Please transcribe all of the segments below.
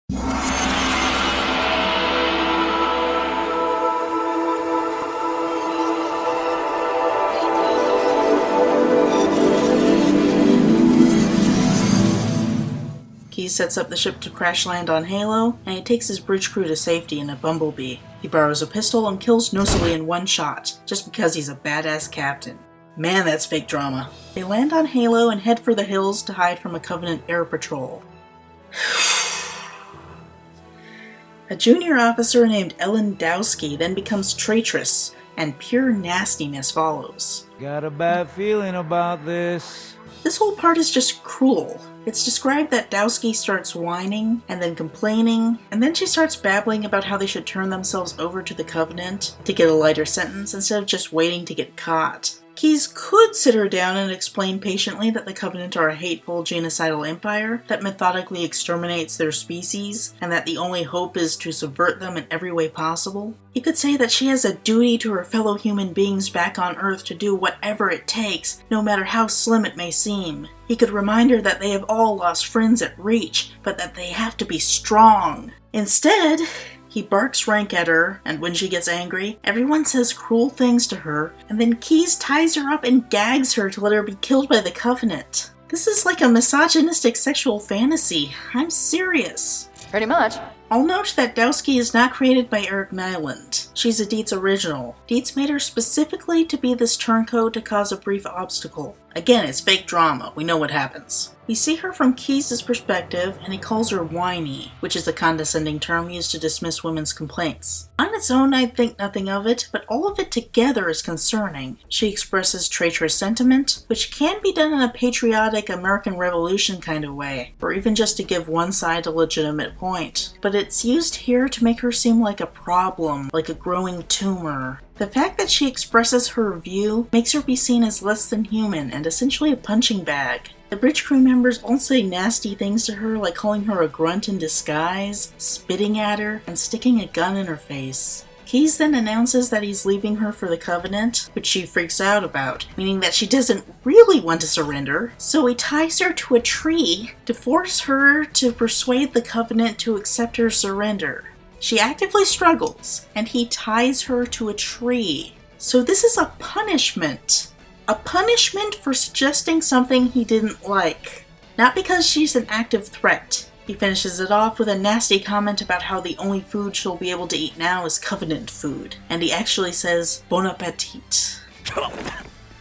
He sets up the ship to crash land on Halo, and he takes his bridge crew to safety in a Bumblebee. He borrows a pistol and kills Nosily in one shot, just because he's a badass captain. Man, that's fake drama. They land on Halo and head for the hills to hide from a Covenant air patrol. A junior officer named Ellen Dowski then becomes traitress, and pure nastiness follows. Got a bad feeling about this. This whole part is just cruel. It's described that Dowski starts whining, and then complaining, and then she starts babbling about how they should turn themselves over to the Covenant to get a lighter sentence instead of just waiting to get caught. Keyes could sit her down and explain patiently that the Covenant are a hateful, genocidal empire that methodically exterminates their species, and that the only hope is to subvert them in every way possible. He could say that she has a duty to her fellow human beings back on Earth to do whatever it takes, no matter how slim it may seem. He could remind her that they have all lost friends at Reach, but that they have to be strong. Instead, he barks rank at her, and when she gets angry, everyone says cruel things to her, and then Keyes ties her up and gags her to let her be killed by the Covenant. This is like a misogynistic sexual fantasy. I'm serious. Pretty much. I'll note that Dowski is not created by Eric Nyland. She's a Dietz original. Dietz made her specifically to be this turncoat to cause a brief obstacle. Again, it's fake drama. We know what happens. We see her from Keyes' perspective, and he calls her whiny, which is a condescending term used to dismiss women's complaints. On its own, I'd think nothing of it, but all of it together is concerning. She expresses traitorous sentiment, which can be done in a patriotic American Revolution kind of way, or even just to give one side a legitimate point. But it's used here to make her seem like a problem, like a growing tumor. The fact that she expresses her view makes her be seen as less than human and essentially a punching bag. The bridge crew members all say nasty things to her, like calling her a grunt in disguise, spitting at her, and sticking a gun in her face. Keyes then announces that he's leaving her for the Covenant, which she freaks out about, meaning that she doesn't really want to surrender, so he ties her to a tree to force her to persuade the Covenant to accept her surrender. She actively struggles, and he ties her to a tree. So this is a punishment. A punishment for suggesting something he didn't like. Not because she's an active threat. He finishes it off with a nasty comment about how the only food she'll be able to eat now is Covenant food. And he actually says, bon appetit.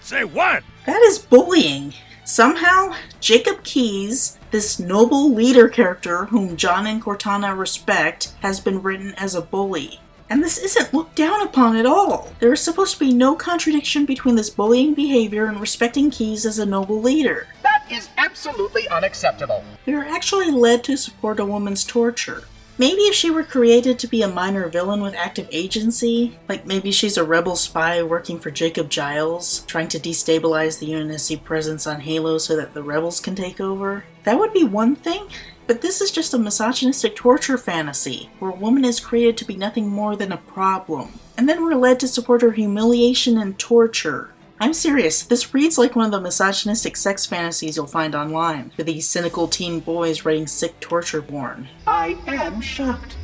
Say what? That is bullying. Somehow, Jacob Keyes, this noble leader character whom John and Cortana respect, has been written as a bully. And this isn't looked down upon at all. There is supposed to be no contradiction between this bullying behavior and respecting Keyes as a noble leader. That is absolutely unacceptable. We are actually led to support a woman's torture. Maybe if she were created to be a minor villain with active agency, like maybe she's a rebel spy working for Jacob Giles, trying to destabilize the UNSC presence on Halo so that the rebels can take over, that would be one thing. But this is just a misogynistic torture fantasy, where a woman is created to be nothing more than a problem. And then we're led to support her humiliation and torture. I'm serious, this reads like one of the misogynistic sex fantasies you'll find online, with these cynical teen boys writing sick torture porn. I am shocked.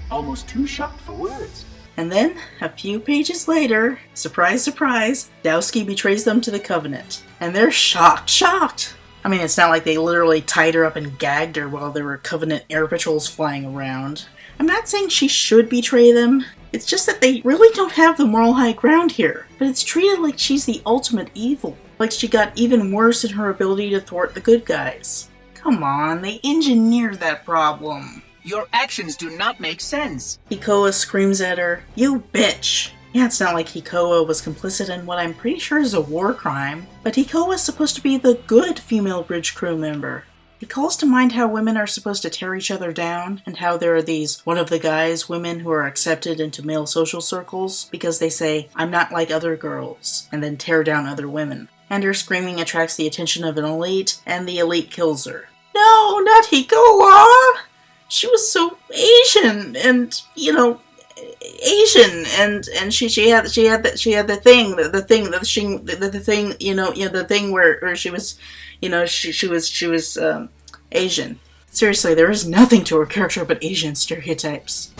Almost too shocked for words. And then, a few pages later, surprise surprise, Dowski betrays them to the Covenant. And they're shocked! I mean, it's not like they literally tied her up and gagged her while there were Covenant air patrols flying around. I'm not saying she should betray them. It's just that they really don't have the moral high ground here. But it's treated like she's the ultimate evil. Like she got even worse in her ability to thwart the good guys. Come on, they engineered that problem. Your actions do not make sense. Hikoa screams at her, "You bitch!" Yeah, it's not like Hikoa was complicit in what I'm pretty sure is a war crime, but Hikoa is supposed to be the good female bridge crew member. He calls to mind how women are supposed to tear each other down, and how there are these one of the guys women who are accepted into male social circles because they say, "I'm not like other girls," and then tear down other women. And her screaming attracts the attention of an elite, and the elite kills her. No, not Hikoa! She was so Asian, and, Asian, and she had the thing where she was, she was Asian. Seriously, there is nothing to her character but Asian stereotypes.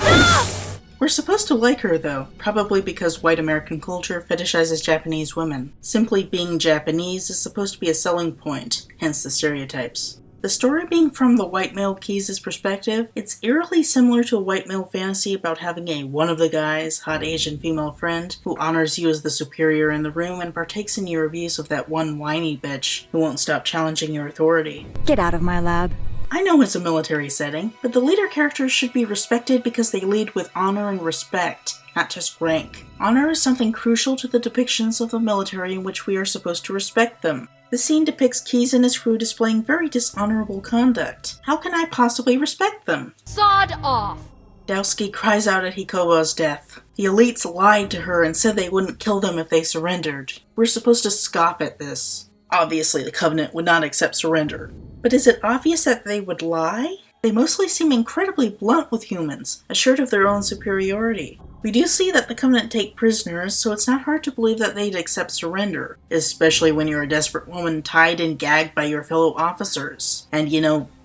We're supposed to like her, though, probably because white American culture fetishizes Japanese women. Simply being Japanese is supposed to be a selling point, hence the stereotypes. The story being from the white male Keys' perspective, it's eerily similar to a white male fantasy about having a one-of-the-guys, hot Asian female friend who honors you as the superior in the room and partakes in your abuse of that one whiny bitch who won't stop challenging your authority. Get out of my lab. I know it's a military setting, but the leader characters should be respected because they lead with honor and respect, not just rank. Honor is something crucial to the depictions of the military in which we are supposed to respect them. The scene depicts Keys and his crew displaying very dishonorable conduct. How can I possibly respect them? Sod off! Dowski cries out at Hikowa's death. The elites lied to her and said they wouldn't kill them if they surrendered. We're supposed to scoff at this. Obviously, the Covenant would not accept surrender. But is it obvious that they would lie? They mostly seem incredibly blunt with humans, assured of their own superiority. We do see that the Covenant take prisoners, so it's not hard to believe that they'd accept surrender, especially when you're a desperate woman tied and gagged by your fellow officers, and,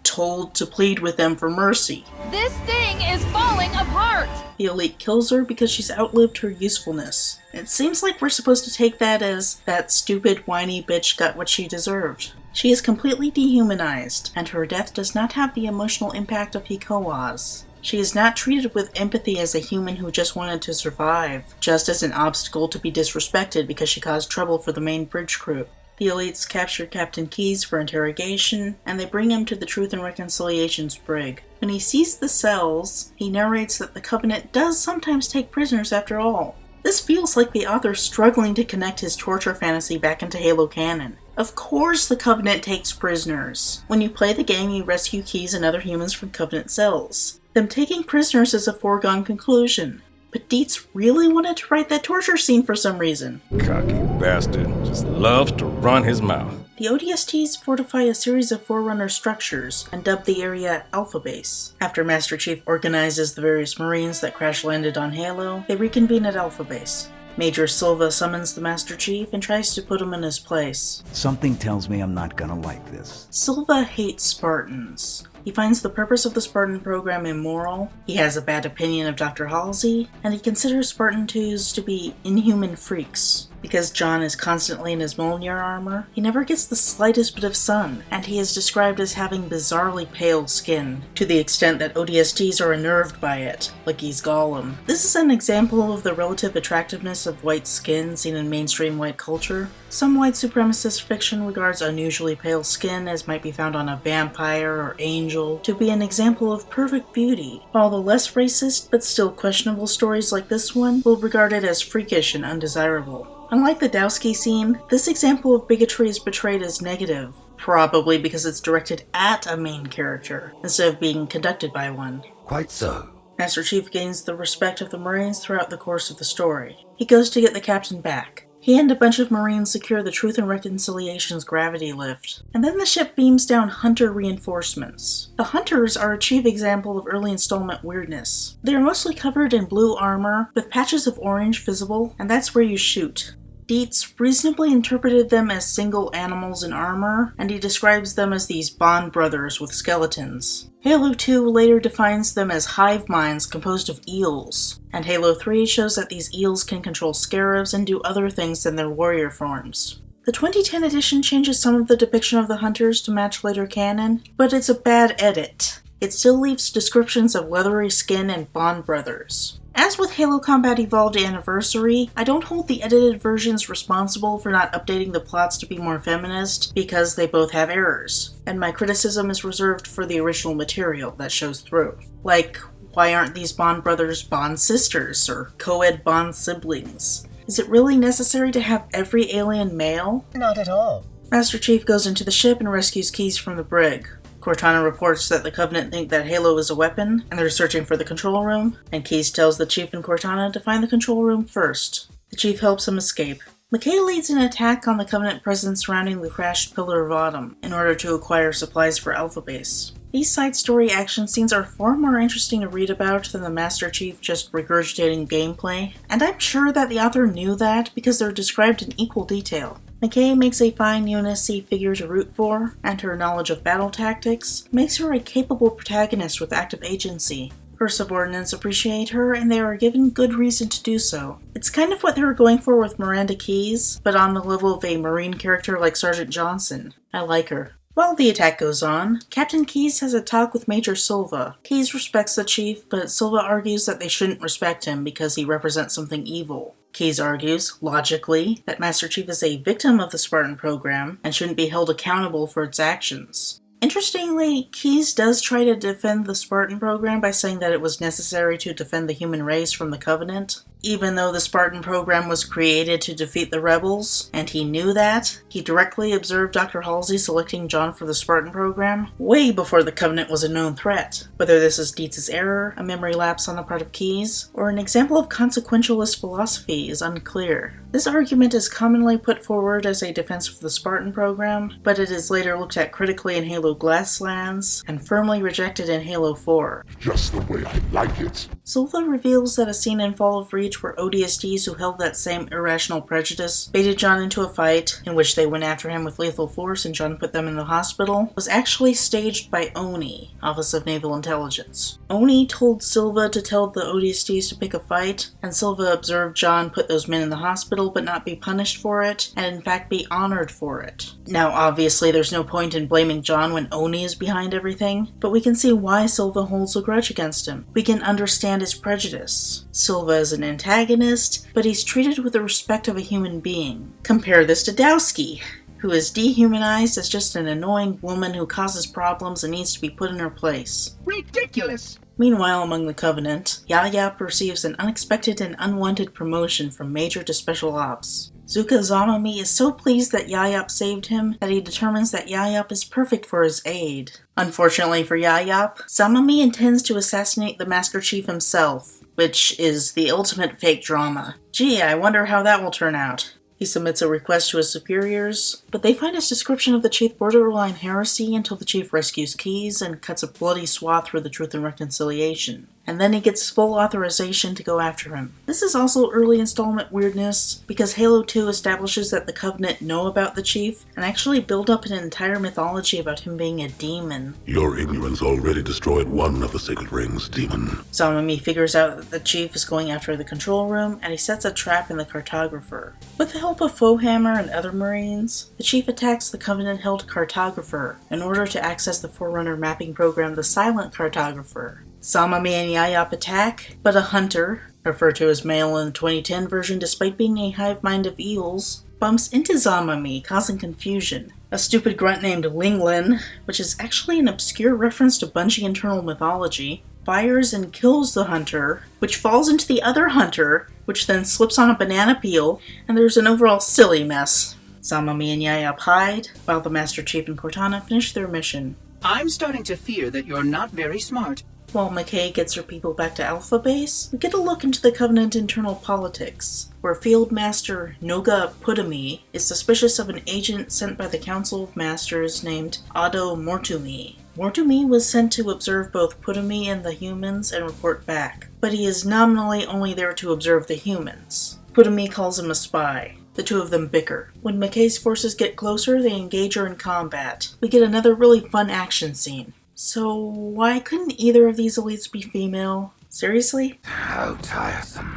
told to plead with them for mercy. This thing is falling apart! The elite kills her because she's outlived her usefulness. It seems like we're supposed to take that as that stupid, whiny bitch got what she deserved. She is completely dehumanized, and her death does not have the emotional impact of Hikowa's. She is not treated with empathy as a human who just wanted to survive, just as an obstacle to be disrespected because she caused trouble for the main bridge crew. The elites capture Captain Keys for interrogation, and they bring him to the Truth and Reconciliation's brig. When he sees the cells, he narrates that the Covenant does sometimes take prisoners after all. This feels like the author struggling to connect his torture fantasy back into Halo canon. Of course the Covenant takes prisoners. When you play the game, you rescue Keys and other humans from Covenant cells. Them taking prisoners is a foregone conclusion. But Dietz really wanted to write that torture scene for some reason. Cocky bastard. Just loves to run his mouth. The ODSTs fortify a series of Forerunner structures and dub the area Alpha Base. After Master Chief organizes the various Marines that crash-landed on Halo, they reconvene at Alpha Base. Major Silva summons the Master Chief and tries to put him in his place. Something tells me I'm not gonna like this. Silva hates Spartans. He finds the purpose of the Spartan program immoral, he has a bad opinion of Dr. Halsey, and he considers Spartan 2s to be inhuman freaks. Because John is constantly in his Mjolnir armor, he never gets the slightest bit of sun, and he is described as having bizarrely pale skin, to the extent that ODSTs are unnerved by it, like he's Gollum. This is an example of the relative attractiveness of white skin seen in mainstream white culture. Some white supremacist fiction regards unusually pale skin, as might be found on a vampire or angel, to be an example of perfect beauty, while the less racist but still questionable stories like this one will regard it as freakish and undesirable. Unlike the Dowski scene, this example of bigotry is portrayed as negative, probably because it's directed at a main character, instead of being conducted by one. Quite so. Master Chief gains the respect of the Marines throughout the course of the story. He goes to get the captain back. He and a bunch of Marines secure the Truth and Reconciliation's gravity lift, and then the ship beams down Hunter reinforcements. The Hunters are a chief example of early installment weirdness. They are mostly covered in blue armor, with patches of orange visible, and that's where you shoot. Dietz reasonably interpreted them as single animals in armor, and he describes them as these Bond brothers with skeletons. Halo 2 later defines them as hive minds composed of eels, and Halo 3 shows that these eels can control scarabs and do other things than their warrior forms. The 2010 edition changes some of the depiction of the Hunters to match later canon, but it's a bad edit. It still leaves descriptions of leathery skin and Bond brothers. As with Halo Combat Evolved Anniversary, I don't hold the edited versions responsible for not updating the plots to be more feminist, because they both have errors, and my criticism is reserved for the original material that shows through. Like, why aren't these Bond brothers Bond sisters, or co-ed Bond siblings? Is it really necessary to have every alien male? Not at all. Master Chief goes into the ship and rescues Keys from the brig. Cortana reports that the Covenant think that Halo is a weapon, and they're searching for the control room, and Keys tells the Chief and Cortana to find the control room first. The Chief helps him escape. McKay leads an attack on the Covenant presence surrounding the crashed Pillar of Autumn, in order to acquire supplies for Alpha Base. These side story action scenes are far more interesting to read about than the Master Chief just regurgitating gameplay, and I'm sure that the author knew that because they're described in equal detail. McKay makes a fine UNSC figure to root for, and her knowledge of battle tactics makes her a capable protagonist with active agency. Her subordinates appreciate her, and they are given good reason to do so. It's kind of what they were going for with Miranda Keyes, but on the level of a Marine character like Sergeant Johnson. I like her. While the attack goes on, Captain Keyes has a talk with Major Silva. Keyes respects the chief, but Silva argues that they shouldn't respect him because he represents something evil. Keyes argues, logically, that Master Chief is a victim of the Spartan program and shouldn't be held accountable for its actions. Interestingly, Keyes does try to defend the Spartan program by saying that it was necessary to defend the human race from the Covenant. Even though the Spartan program was created to defeat the rebels, and he knew that, he directly observed Dr. Halsey selecting John for the Spartan program way before the Covenant was a known threat. Whether this is Dietz' error, a memory lapse on the part of Keyes, or an example of consequentialist philosophy is unclear. This argument is commonly put forward as a defense of the Spartan program, but it is later looked at critically in Halo Glasslands, and firmly rejected in Halo 4. Just the way I like it. Silva reveals that a scene in Fall of Reach where ODSTs who held that same irrational prejudice baited John into a fight, in which they went after him with lethal force and John put them in the hospital, was actually staged by ONI, Office of Naval Intelligence. ONI told Silva to tell the ODSTs to pick a fight, and Silva observed John put those men in the hospital but not be punished for it, and in fact be honored for it. Now obviously there's no point in blaming John when ONI is behind everything, but we can see why Silva holds a grudge against him. We can understand his prejudice. Silva is an antagonist, but he's treated with the respect of a human being. Compare this to Dowski, who is dehumanized as just an annoying woman who causes problems and needs to be put in her place. Ridiculous! Meanwhile, among the Covenant, Yaya receives an unexpected and unwanted promotion from Major to Special Ops. Zuka Zamami is so pleased that Yayop saved him that he determines that Yayop is perfect for his aid. Unfortunately for Yayop, Zamami intends to assassinate the Master Chief himself, which is the ultimate fake drama. Gee, I wonder how that will turn out. He submits a request to his superiors, but they find his description of the chief borderline heresy until the chief rescues Keyes and cuts a bloody swath through the Truth and Reconciliation. And then he gets full authorization to go after him. This is also early installment weirdness, because Halo 2 establishes that the Covenant know about the Chief, and actually build up an entire mythology about him being a demon. Your ignorance already destroyed one of the sacred rings, demon. Zamami figures out that the Chief is going after the control room, and he sets a trap in the cartographer. With the help of Foehammer and other Marines, the Chief attacks the Covenant-held cartographer in order to access the Forerunner mapping program, the Silent Cartographer. Zamami and Yayop attack, but a hunter, referred to as male in the 2010 version despite being a hive mind of eels, bumps into Zamami, causing confusion. A stupid grunt named Linglin, which is actually an obscure reference to Bungie internal mythology, fires and kills the hunter, which falls into the other hunter, which then slips on a banana peel, and there's an overall silly mess. Zamami and Yayop hide, while the Master Chief and Cortana finish their mission. I'm starting to fear that you're not very smart. While McKay gets her people back to Alpha Base, we get a look into the Covenant internal politics, where Field Master Noga Putami is suspicious of an agent sent by the Council of Masters named Ado Mortumi. Mortumi was sent to observe both Putami and the humans and report back, but he is nominally only there to observe the humans. Putami calls him a spy. The two of them bicker. When McKay's forces get closer, they engage her in combat. We get another really fun action scene. So, why couldn't either of these elites be female? Seriously? How tiresome.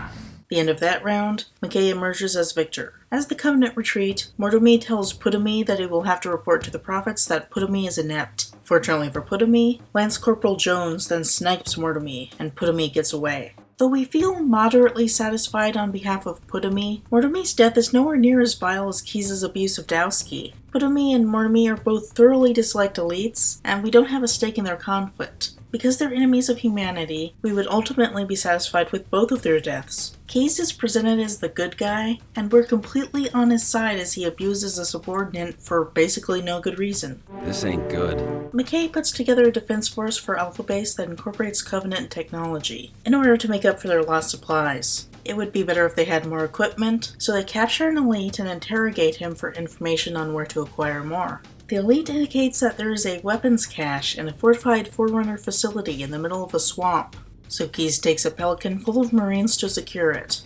The end of that round, McKay emerges as victor. As the Covenant retreat, Mortumi tells Putami that he will have to report to the Prophets that Putami is inept. Fortunately for Putami, Lance Corporal Jones then snipes Mortumi, and Putami gets away. Though we feel moderately satisfied on behalf of Putami, Mortumi's death is nowhere near as vile as Keyes' abuse of Dowski. Putami and Mortumi are both thoroughly disliked elites, and we don't have a stake in their conflict. Because they're enemies of humanity, we would ultimately be satisfied with both of their deaths. Keyes is presented as the good guy, and we're completely on his side as he abuses a subordinate for basically no good reason. This ain't good. McKay puts together a defense force for Alpha Base that incorporates Covenant technology, in order to make up for their lost supplies. It would be better if they had more equipment, so they capture an elite and interrogate him for information on where to acquire more. The elite indicates that there is a weapons cache in a fortified Forerunner facility in the middle of a swamp, so Keyes takes a Pelican full of Marines to secure it.